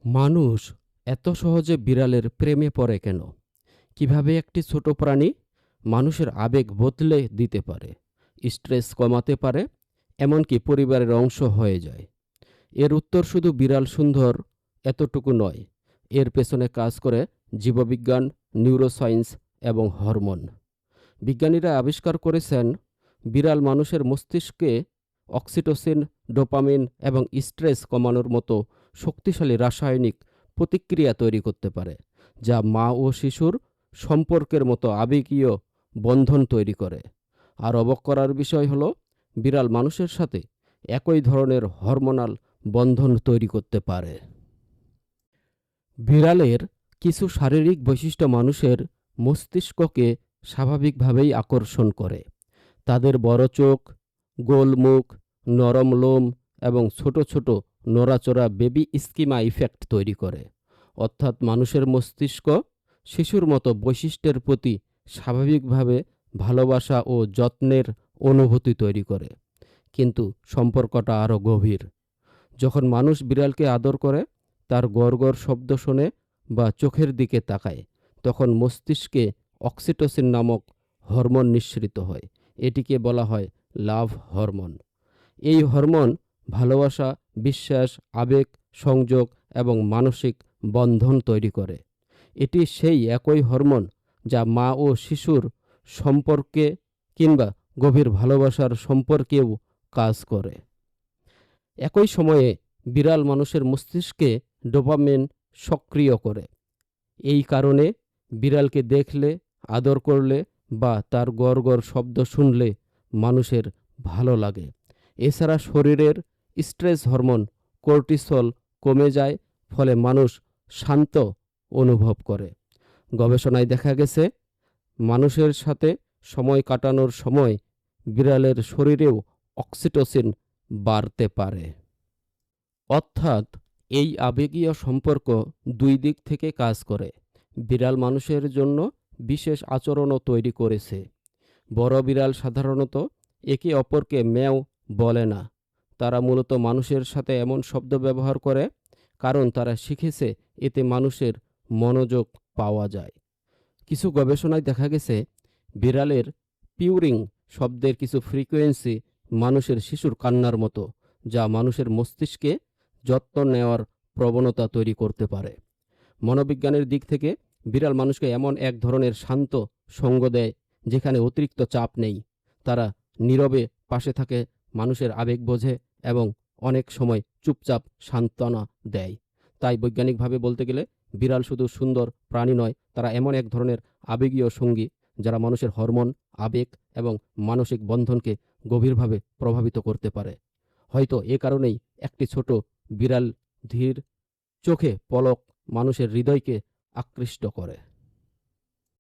মানুষ এত সহজে বিড়ালের প্রেমে পড়ে কেন? কিভাবে একটি ছোট প্রাণী মানুষের আবেগ বদলে দিতে পারে, স্ট্রেস কমাতে পারে, এমনকি পরিবারের অংশ হয়ে যায়? এর উত্তর শুধু বিড়াল সুন্দর এতটুকু নয়। এর পেছনে কাজ করে জীববিজ্ঞান, নিউরোসায়েন্স এবং হরমোন। বিজ্ঞানীরা আবিষ্কার করেছেন বিড়াল মানুষের মস্তিষ্কে অক্সিটোসিন, ডোপামিন এবং স্ট্রেস কমানোর মতো শক্তিশালী রাসায়নিক প্রতিক্রিয়া তৈরি করতে পারে, যা মা ও শিশুর সম্পর্কের মতো আবেগীয় বন্ধন তৈরি করে। আর অবাক করার বিষয় হলো, বিড়াল মানুষের সাথে একই ধরনের হরমোনাল বন্ধন তৈরি করতে পারে। বিড়ালের কিছু শারীরিক বৈশিষ্ট্য মানুষের মস্তিষ্ককে স্বাভাবিকভাবেই আকর্ষণ করে। তাদের বড় চোখ, গোল মুখ, নরম লোম এবং ছোট ছোট নড়াচড়া বেবি স্কিমা ইফেক্ট তৈরি করে। অর্থাৎ মানুষের মস্তিষ্ক শিশুর মতো বৈশিষ্ট্যের প্রতি স্বাভাবিকভাবে ভালোবাসা ও যত্নের অনুভূতি তৈরি করে। কিন্তু সম্পর্কটা আরও গভীর। যখন মানুষ বিড়ালকে আদর করে, তার গড়গড় শব্দ শোনে বা চোখের দিকে তাকায়, তখন মস্তিষ্কে অক্সিটোসিন নামক হরমোন নিঃসৃত হয়। এটিকে বলা হয় লাভ হরমোন। এই হরমোন ভালোবাসা, বিশ্বাস, আবেগ, সংযোগ এবং মানসিক বন্ধন তৈরি করে। এটি সেই একই হরমোন যা মা ও শিশুর সম্পর্কে কিংবা গভীর ভালোবাসার সম্পর্কেও কাজ করে। একই সময়ে বিড়াল মানুষের মস্তিষ্কে ডোপামিন সক্রিয় করে। এই কারণে বিড়ালকে দেখলে, আদর করলে বা তার গড়গড় শব্দ শুনলে মানুষের ভালো লাগে। এছাড়া শরীরের স্ট্রেস হরমোন কর্টিসল কমে যায়, ফলে মানুষ শান্ত অনুভব করে। গবেষণায় দেখা গেছে, মানুষের সাথে সময় কাটানোর সময় বিড়ালের শরীরেও অক্সিটোসিন বাড়তে পারে। অর্থাৎ এই আবেগীয় সম্পর্ক দুই দিক থেকে কাজ করে। বিড়াল মানুষের জন্য বিশেষ আচরণও তৈরি করেছে। বড় বিড়াল সাধারণত একে অপরকে ম্যাও বলে না। তারা মূলত মানুষের সাথে এমন শব্দ ব্যবহার করে কারণ তারা শিখেছে এতে মানুষের মনোযোগ পাওয়া যায়। কিছু গবেষণায় দেখা গেছে, বিড়ালের পিউরিং শব্দের কিছু ফ্রিকোয়েন্সি মানুষের শিশুর কান্নার মতো, যা মানুষের মস্তিষ্কে যত্ন নেওয়ার প্রবণতা তৈরি করতে পারে। মনোবিজ্ঞানের দিক থেকে বিড়াল মানুষকে এমন এক ধরনের শান্ত সঙ্গ দেয় যেখানে অতিরিক্ত চাপ নেই। তারা নীরবে পাশে থাকে, মানুষের আবেগ বোঝে এবং অনেক সময় চুপচাপ সান্ত্বনা দেয়। তাই বৈজ্ঞানিকভাবে বলতে গেলে বিড়াল শুধু সুন্দর প্রাণী নয়, তারা এমন এক ধরনের আবেগীয় সঙ্গী যারা মানুষের হরমোন, আবেগ এবং মানসিক বন্ধনকে গভীরভাবে প্রভাবিত করতে পারে। হয়তো এ কারণেই একটি ছোট বিড়াল ধীর চোখে পলক মানুষের হৃদয়কে আকৃষ্ট করে।